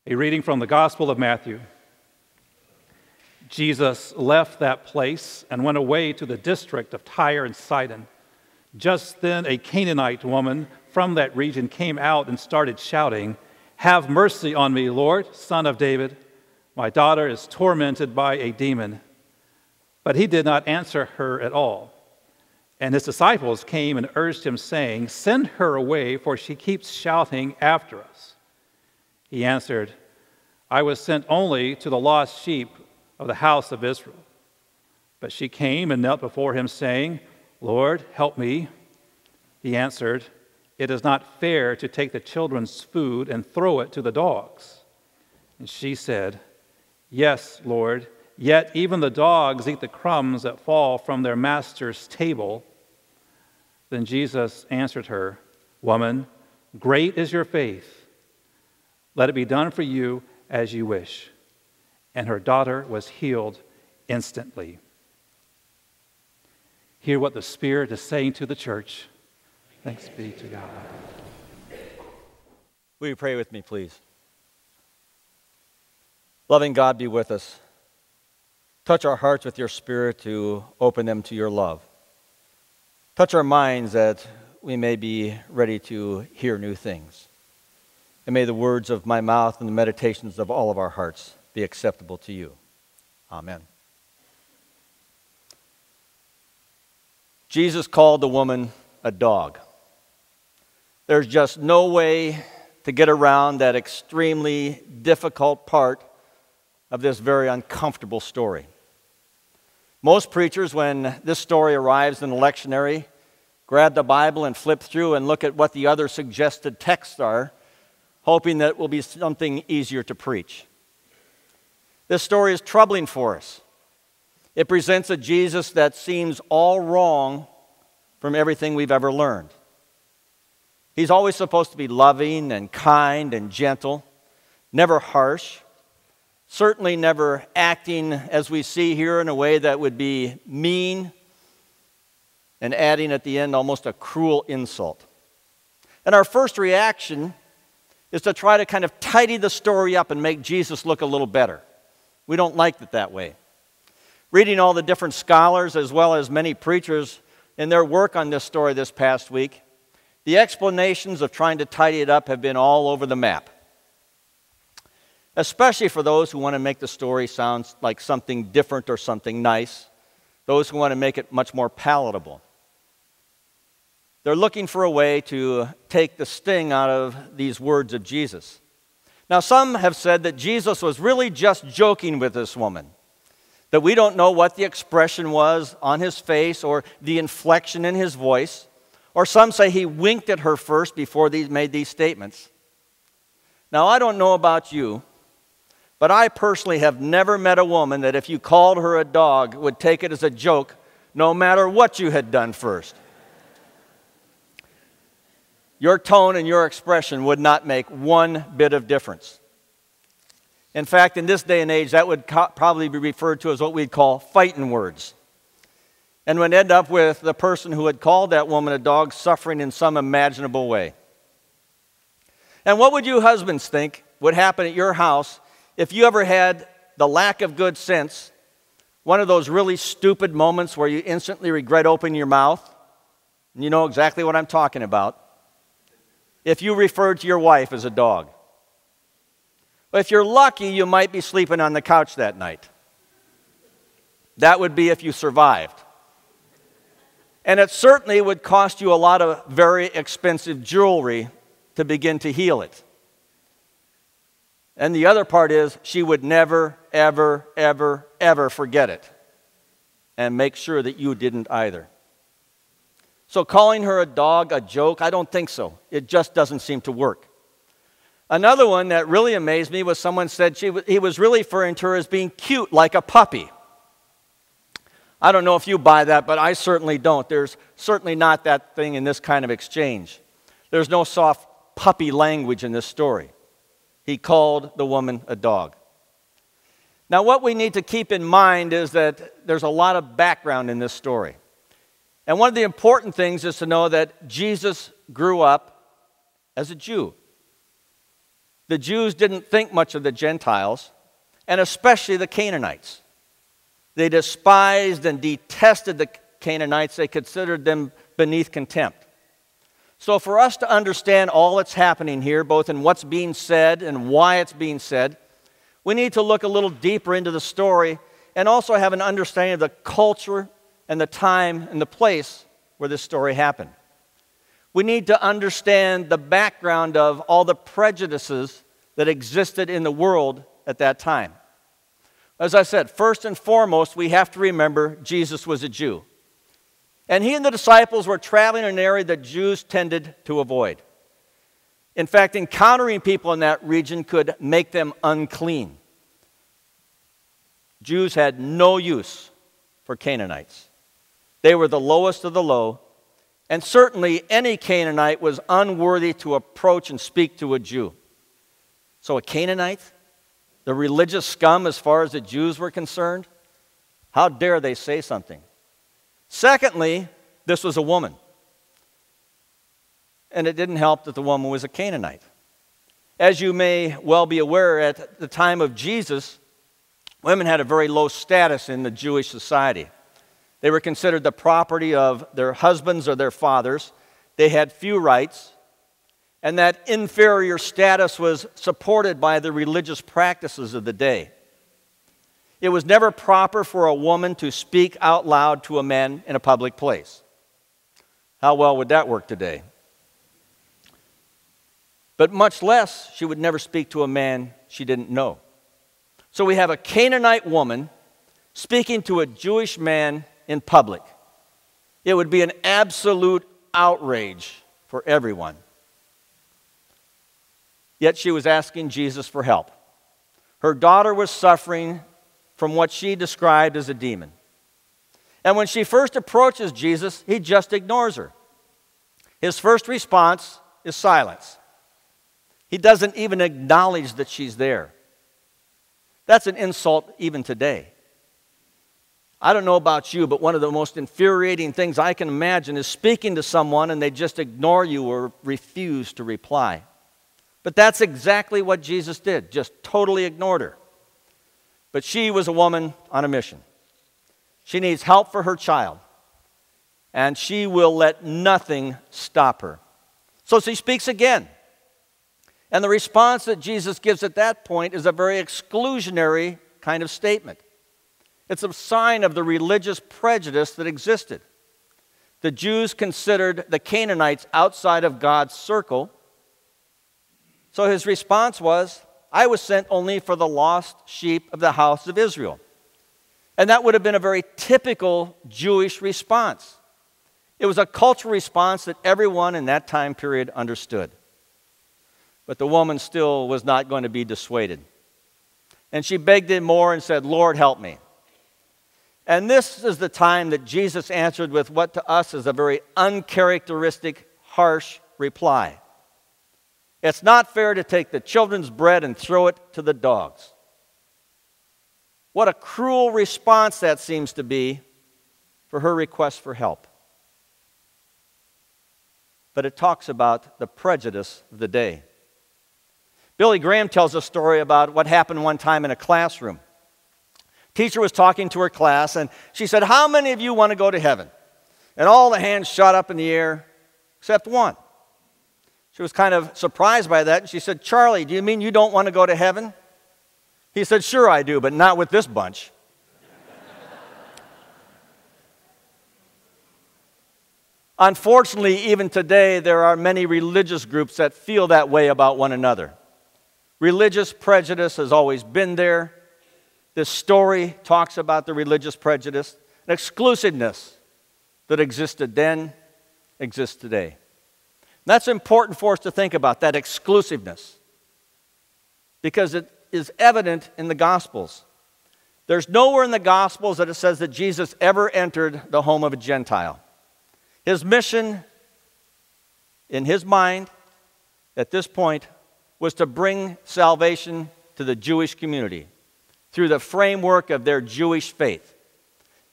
A reading from the Gospel of Matthew. Jesus left that place and went away to the district of Tyre and Sidon. Just then a Canaanite woman from that region came out and started shouting, "Have mercy on me, Lord, Son of David. My daughter is tormented by a demon." But he did not answer her at all. And his disciples came and urged him, saying, "Send her away, for she keeps shouting after us." He answered, "I was sent only to the lost sheep of the house of Israel." But she came and knelt before him, saying, "Lord, help me." He answered, "It is not fair to take the children's food and throw it to the dogs." And she said, "Yes, Lord, yet even the dogs eat the crumbs that fall from their master's table." Then Jesus answered her, "Woman, great is your faith. Let it be done for you as you wish." And her daughter was healed instantly. Hear what the Spirit is saying to the church. Thanks be to God. Will you pray with me, please? Loving God, be with us. Touch our hearts with your Spirit to open them to your love. Touch our minds that we may be ready to hear new things. And may the words of my mouth and the meditations of all of our hearts be acceptable to you. Amen. Jesus called the woman a dog. There's just no way to get around that extremely difficult part of this very uncomfortable story. Most preachers, when this story arrives in the lectionary, grab the Bible and flip through and look at what the other suggested texts are, hoping that it will be something easier to preach. This story is troubling for us. It presents a Jesus that seems all wrong from everything we've ever learned. He's always supposed to be loving and kind and gentle, never harsh, certainly never acting, as we see here, in a way that would be mean, and adding at the end almost a cruel insult. And our first reaction is to try to kind of tidy the story up and make Jesus look a little better. We don't like it that way. Reading all the different scholars as well as many preachers in their work on this story this past week, the explanations of trying to tidy it up have been all over the map, especially for those who want to make the story sound like something different or something nice, those who want to make it much more palatable. They're looking for a way to take the sting out of these words of Jesus. Now, some have said that Jesus was really just joking with this woman, that we don't know what the expression was on his face or the inflection in his voice, or some say he winked at her first before he made these statements. Now, I don't know about you, but I personally have never met a woman that if you called her a dog would take it as a joke no matter what you had done first. Your tone and your expression would not make one bit of difference. In fact, in this day and age, that would probably be referred to as what we'd call fighting words. And would end up with the person who had called that woman a dog suffering in some imaginable way. And what would you husbands think would happen at your house if you ever had the lack of good sense, one of those really stupid moments where you instantly regret opening your mouth? And you know exactly what I'm talking about. If you referred to your wife as a dog. But if you're lucky, you might be sleeping on the couch that night. That would be if you survived. And it certainly would cost you a lot of very expensive jewelry to begin to heal it. And the other part is she would never, ever, ever, ever forget it. And make sure that you didn't either. So calling her a dog a joke, I don't think so. It just doesn't seem to work. Another one that really amazed me was someone said he was really referring to her as being cute like a puppy. I don't know if you buy that, but I certainly don't. There's certainly not that thing in this kind of exchange. There's no soft puppy language in this story. He called the woman a dog. Now, what we need to keep in mind is that there's a lot of background in this story. And one of the important things is to know that Jesus grew up as a Jew. the Jews didn't think much of the Gentiles, and especially the Canaanites. They despised and detested the Canaanites. They considered them beneath contempt. So for us to understand all that's happening here, both in what's being said and why it's being said, we need to look a little deeper into the story and also have an understanding of the culture and the time and the place where this story happened. We need to understand the background of all the prejudices that existed in the world at that time. As I said, first and foremost, we have to remember Jesus was a Jew. And he and the disciples were traveling in an area that Jews tended to avoid. In fact, encountering people in that region could make them unclean. Jews had no use for Canaanites. They were the lowest of the low, and certainly any Canaanite was unworthy to approach and speak to a Jew. So a Canaanite, the religious scum as far as the Jews were concerned, how dare they say something? Secondly, this was a woman. And it didn't help that the woman was a Canaanite. As you may well be aware, at the time of Jesus, women had a very low status in the Jewish society. They were considered the property of their husbands or their fathers. They had few rights. And that inferior status was supported by the religious practices of the day. It was never proper for a woman to speak out loud to a man in a public place. How well would that work today? But much less, she would never speak to a man she didn't know. So we have a Canaanite woman speaking to a Jewish man in public. It would be an absolute outrage for everyone. Yet she was asking Jesus for help. Her daughter was suffering from what she described as a demon. And when she first approaches Jesus, he just ignores her. His first response is silence. He doesn't even acknowledge that she's there. That's an insult even today. I don't know about you, but one of the most infuriating things I can imagine is speaking to someone and they just ignore you or refuse to reply. But that's exactly what Jesus did, just totally ignored her. But she was a woman on a mission. She needs help for her child, and she will let nothing stop her. So she speaks again. And the response that Jesus gives at that point is a very exclusionary kind of statement. It's a sign of the religious prejudice that existed. The Jews considered the Canaanites outside of God's circle. So his response was, I was sent only for the lost sheep of the house of Israel. And that would have been a very typical Jewish response. It was a cultural response that everyone in that time period understood. But the woman still was not going to be dissuaded. And she begged him more and said, Lord, help me. And this is the time that Jesus answered with what to us is a very uncharacteristic, harsh reply. It's not fair to take the children's bread and throw it to the dogs. What a cruel response that seems to be for her request for help. But it talks about the prejudice of the day. Billy Graham tells a story about what happened one time in a classroom. Teacher was talking to her class, and she said, how many of you want to go to heaven? And all the hands shot up in the air, except one. She was kind of surprised by that, and she said, Charlie, do you mean you don't want to go to heaven? He said, sure I do, but not with this bunch. Unfortunately, even today, there are many religious groups that feel that way about one another. Religious prejudice has always been there. This story talks about the religious prejudice, an exclusiveness that existed then, exists today. And that's important for us to think about, that exclusiveness, because it is evident in the Gospels. There's nowhere in the Gospels that it says that Jesus ever entered the home of a Gentile. His mission, in his mind, at this point, was to bring salvation to the Jewish community through the framework of their Jewish faith.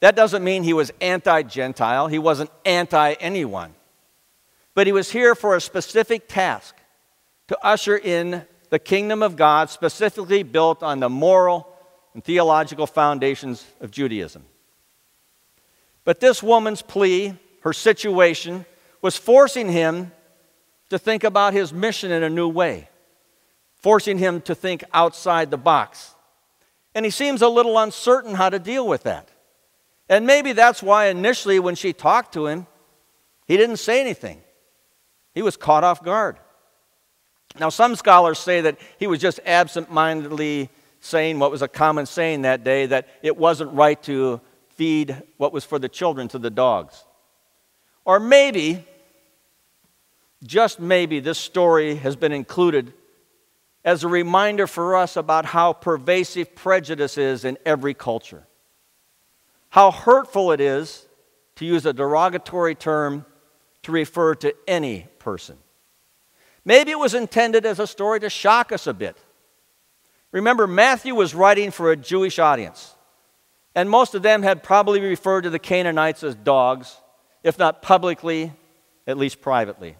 That doesn't mean he was anti-Gentile. He wasn't anti-anyone. But he was here for a specific task, to usher in the kingdom of God, specifically built on the moral and theological foundations of Judaism. But this woman's plea, her situation, was forcing him to think about his mission in a new way, forcing him to think outside the box. And he seems a little uncertain how to deal with that. And maybe that's why initially when she talked to him, he didn't say anything. He was caught off guard. Now, some scholars say that he was just absent-mindedly saying what was a common saying that day, that it wasn't right to feed what was for the children to the dogs. Or maybe, just maybe, this story has been included as a reminder for us about how pervasive prejudice is in every culture. How hurtful it is to use a derogatory term to refer to any person. Maybe it was intended as a story to shock us a bit. Remember, Matthew was writing for a Jewish audience, and most of them had probably referred to the Canaanites as dogs, if not publicly, at least privately.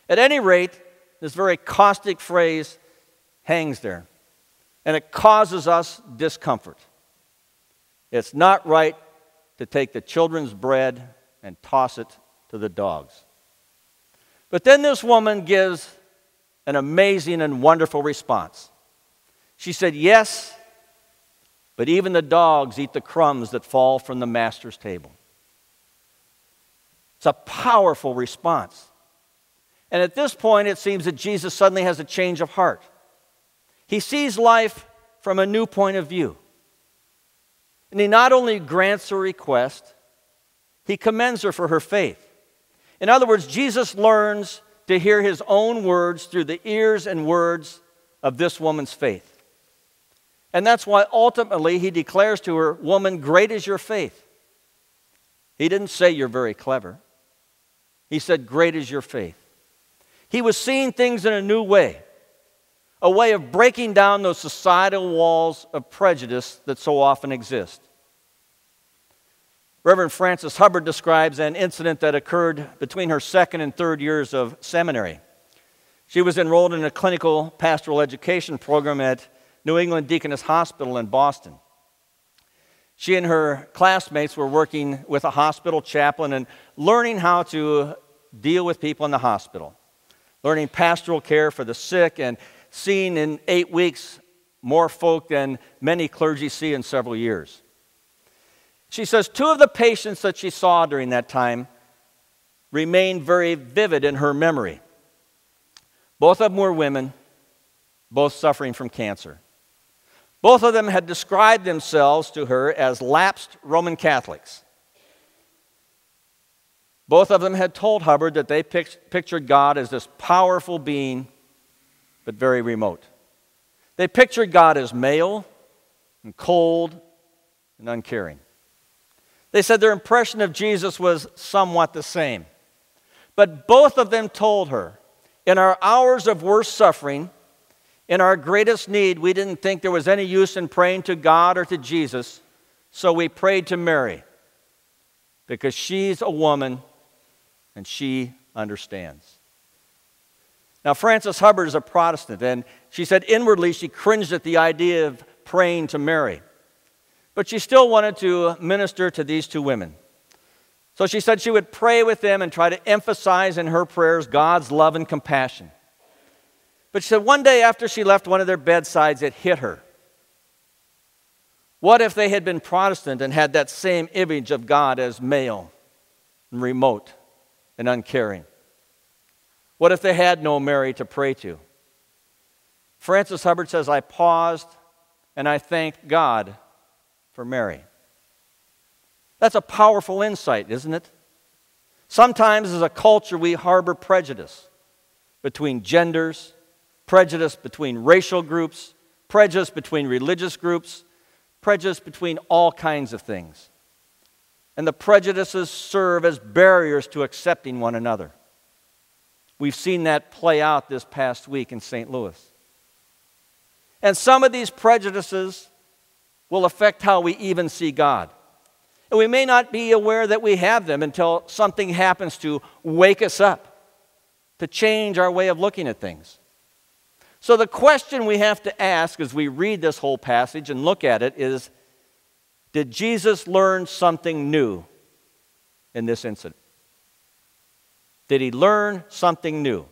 At any rate, this very caustic phrase hangs there, and it causes us discomfort. It's not right to take the children's bread and toss it to the dogs. But then this woman gives an amazing and wonderful response. She said, "Yes, but even the dogs eat the crumbs that fall from the master's table." It's a powerful response. And at this point, it seems that Jesus suddenly has a change of heart. He sees life from a new point of view. And he not only grants her request, he commends her for her faith. In other words, Jesus learns to hear his own words through the ears and words of this woman's faith. And that's why ultimately he declares to her, "Woman, great is your faith." He didn't say you're very clever. He said, "Great is your faith." He was seeing things in a new way, a way of breaking down those societal walls of prejudice that so often exist. Reverend Frances Hubbard describes an incident that occurred between her second and third years of seminary. She was enrolled in a clinical pastoral education program at New England Deaconess Hospital in Boston. She and her classmates were working with a hospital chaplain and learning how to deal with people in the hospital, learning pastoral care for the sick, and seeing in 8 weeks more folk than many clergy see in several years. She says 2 of the patients that she saw during that time remained very vivid in her memory. Both of them were women, both suffering from cancer. Both of them had described themselves to her as lapsed Roman Catholics. Both of them had told Hubbard that they pictured God as this powerful being, but very remote. They pictured God as male and cold and uncaring. They said their impression of Jesus was somewhat the same. But both of them told her, in our hours of worst suffering, in our greatest need, we didn't think there was any use in praying to God or to Jesus, so we prayed to Mary, because she's a woman and she understands. Now, Frances Hubbard is a Protestant, and she said inwardly she cringed at the idea of praying to Mary. But she still wanted to minister to these 2 women. So she said she would pray with them and try to emphasize in her prayers God's love and compassion. But she said one day after she left one of their bedsides, it hit her. What if they had been Protestant and had that same image of God as male and remote and uncaring? What if they had no Mary to pray to? Frances Hubbard says, I paused and I thanked God for Mary. That's a powerful insight, isn't it? Sometimes as a culture we harbor prejudice between genders, prejudice between racial groups, prejudice between religious groups, prejudice between all kinds of things. And the prejudices serve as barriers to accepting one another. We've seen that play out this past week in St. Louis. And some of these prejudices will affect how we even see God. And we may not be aware that we have them until something happens to wake us up, to change our way of looking at things. So the question we have to ask as we read this whole passage and look at it is, did Jesus learn something new in this incident? Did he learn something new?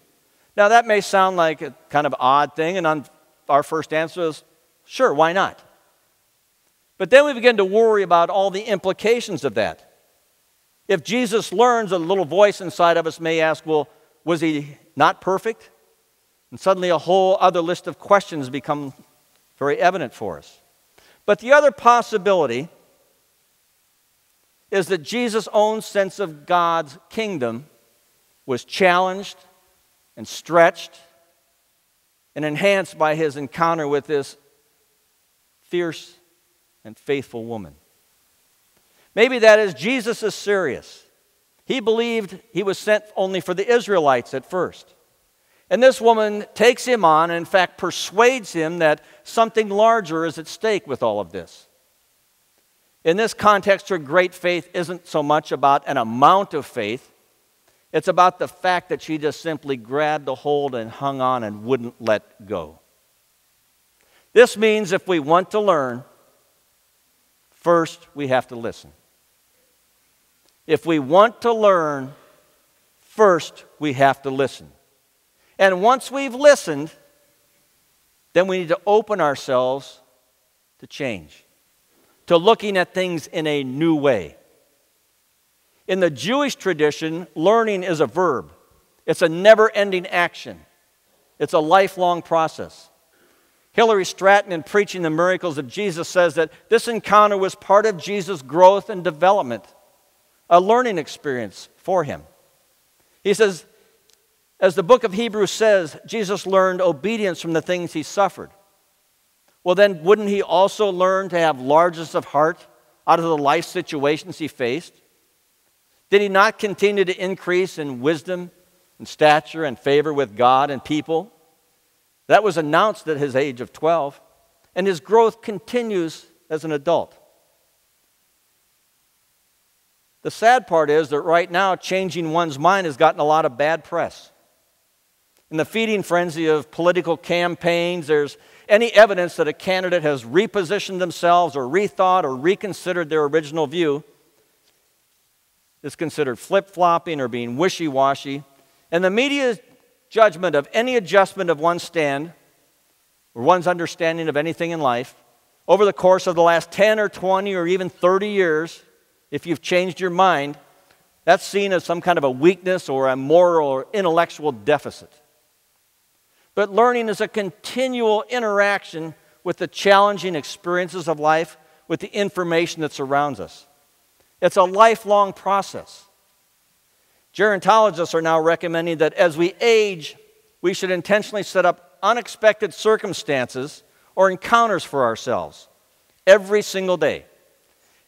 Now that may sound like a kind of odd thing, and our first answer is, sure, why not? But then we begin to worry about all the implications of that. If Jesus learns, a little voice inside of us may ask, well, was he not perfect? And suddenly a whole other list of questions become very evident for us. But the other possibility is that Jesus' own sense of God's kingdom was challenged and stretched and enhanced by his encounter with this fierce and faithful woman. Maybe that is, Jesus is serious. He believed he was sent only for the Israelites at first. And this woman takes him on and in fact persuades him that something larger is at stake with all of this. In this context, her great faith isn't so much about an amount of faith. It's about the fact that she just simply grabbed a hold and hung on and wouldn't let go. This means if we want to learn, first we have to listen. If we want to learn, first we have to listen. And once we've listened, then we need to open ourselves to change, to looking at things in a new way. In the Jewish tradition, learning is a verb. It's a never-ending action. It's a lifelong process. Hilary Stratton, in Preaching the Miracles of Jesus, says that this encounter was part of Jesus' growth and development, a learning experience for him. He says, as the book of Hebrews says, Jesus learned obedience from the things he suffered. Well, then, wouldn't he also learn to have largeness of heart out of the life situations he faced? Did he not continue to increase in wisdom and stature and favor with God and people? That was announced at his age of 12, and his growth continues as an adult. The sad part is that right now, changing one's mind has gotten a lot of bad press. In the feeding frenzy of political campaigns, there's any evidence that a candidate has repositioned themselves or rethought or reconsidered their original view is considered flip-flopping or being wishy-washy. And the media's judgment of any adjustment of one's stand or one's understanding of anything in life over the course of the last 10 or 20 or even 30 years, if you've changed your mind, that's seen as some kind of a weakness or a moral or intellectual deficit. But learning is a continual interaction with the challenging experiences of life, with the information that surrounds us. It's a lifelong process. Gerontologists are now recommending that as we age, we should intentionally set up unexpected circumstances or encounters for ourselves every single day.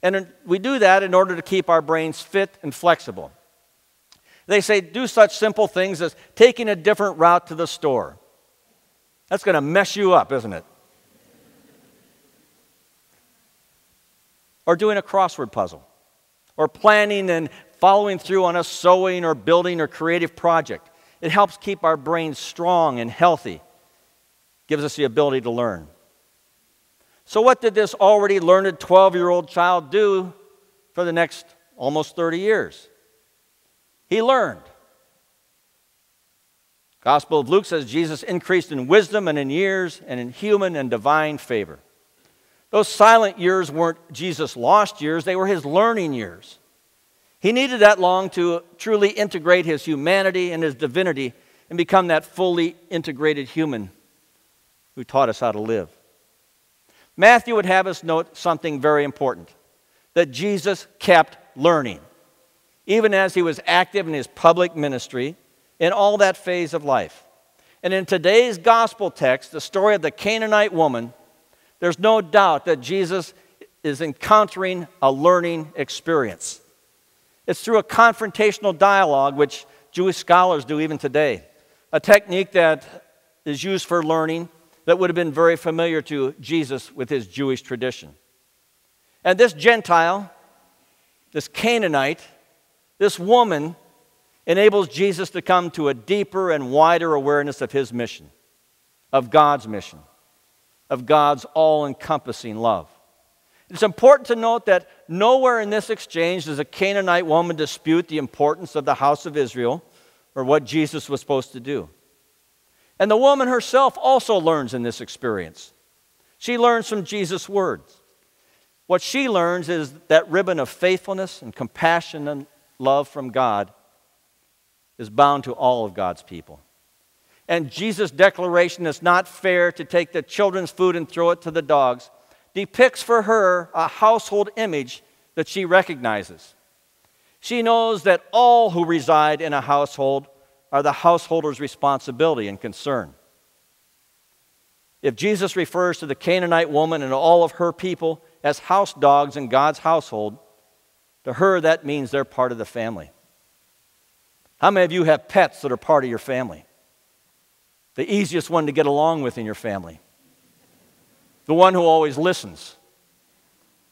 And we do that in order to keep our brains fit and flexible. They say do such simple things as taking a different route to the store. That's going to mess you up, isn't it? Or doing a crossword puzzle. Or planning and following through on a sewing or building or creative project. It helps keep our brains strong and healthy. Gives us the ability to learn. So what did this already learned 12-year-old child do for the next almost 30 years? He learned. Gospel of Luke says Jesus increased in wisdom and in years and in human and divine favor. Those silent years weren't Jesus' lost years, they were his learning years. He needed that long to truly integrate his humanity and his divinity and become that fully integrated human who taught us how to live. Matthew would have us note something very important, that Jesus kept learning, even as he was active in his public ministry in all that phase of life. And in today's gospel text, the story of the Canaanite woman, there's no doubt that Jesus is encountering a learning experience. It's through a confrontational dialogue, which Jewish scholars do even today, a technique that is used for learning that would have been very familiar to Jesus with his Jewish tradition. And this Gentile, this Canaanite, this woman enables Jesus to come to a deeper and wider awareness of his mission. of God's mission, of God's all-encompassing love. It's important to note that nowhere in this exchange does a Canaanite woman dispute the importance of the house of Israel or what Jesus was supposed to do. And the woman herself also learns in this experience. She learns from Jesus' words. What she learns is that ribbon of faithfulness and compassion and love from God is bound to all of God's people. And Jesus' declaration, it's not fair to take the children's food and throw it to the dogs, depicts for her a household image that she recognizes. She knows that all who reside in a household are the householder's responsibility and concern. If Jesus refers to the Canaanite woman and all of her people as house dogs in God's household, to her that means they're part of the family. How many of you have pets that are part of your family? The easiest one to get along with in your family. The one who always listens.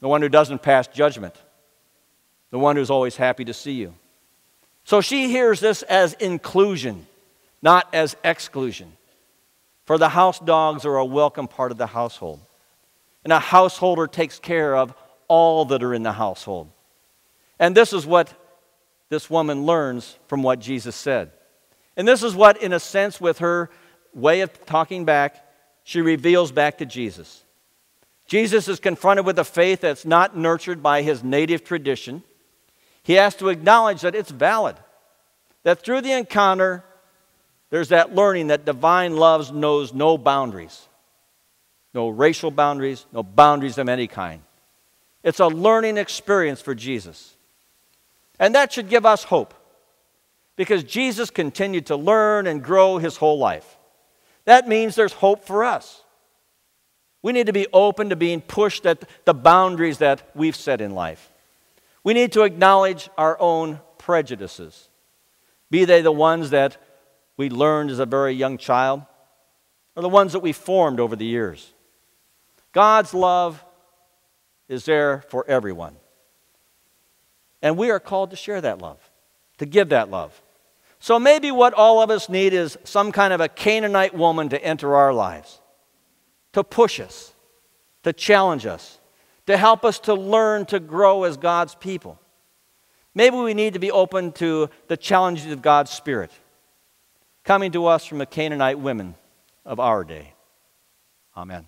The one who doesn't pass judgment. The one who's always happy to see you. So she hears this as inclusion, not as exclusion. For the house dogs are a welcome part of the household. And a householder takes care of all that are in the household. And this is what this woman learns from what Jesus said. And this is what, in a sense, with her way of talking back, she reveals back to Jesus. Jesus is confronted with a faith that's not nurtured by his native tradition. He has to acknowledge that it's valid, that through the encounter, there's that learning that divine love knows no boundaries, no racial boundaries, no boundaries of any kind. It's a learning experience for Jesus. And that should give us hope, because Jesus continued to learn and grow his whole life. That means there's hope for us. We need to be open to being pushed at the boundaries that we've set in life. We need to acknowledge our own prejudices, be they the ones that we learned as a very young child or the ones that we formed over the years. God's love is there for everyone. And we are called to share that love, to give that love. So maybe what all of us need is some kind of a Canaanite woman to enter our lives, to push us, to challenge us, to help us to learn to grow as God's people. Maybe we need to be open to the challenges of God's Spirit coming to us from the Canaanite women of our day. Amen.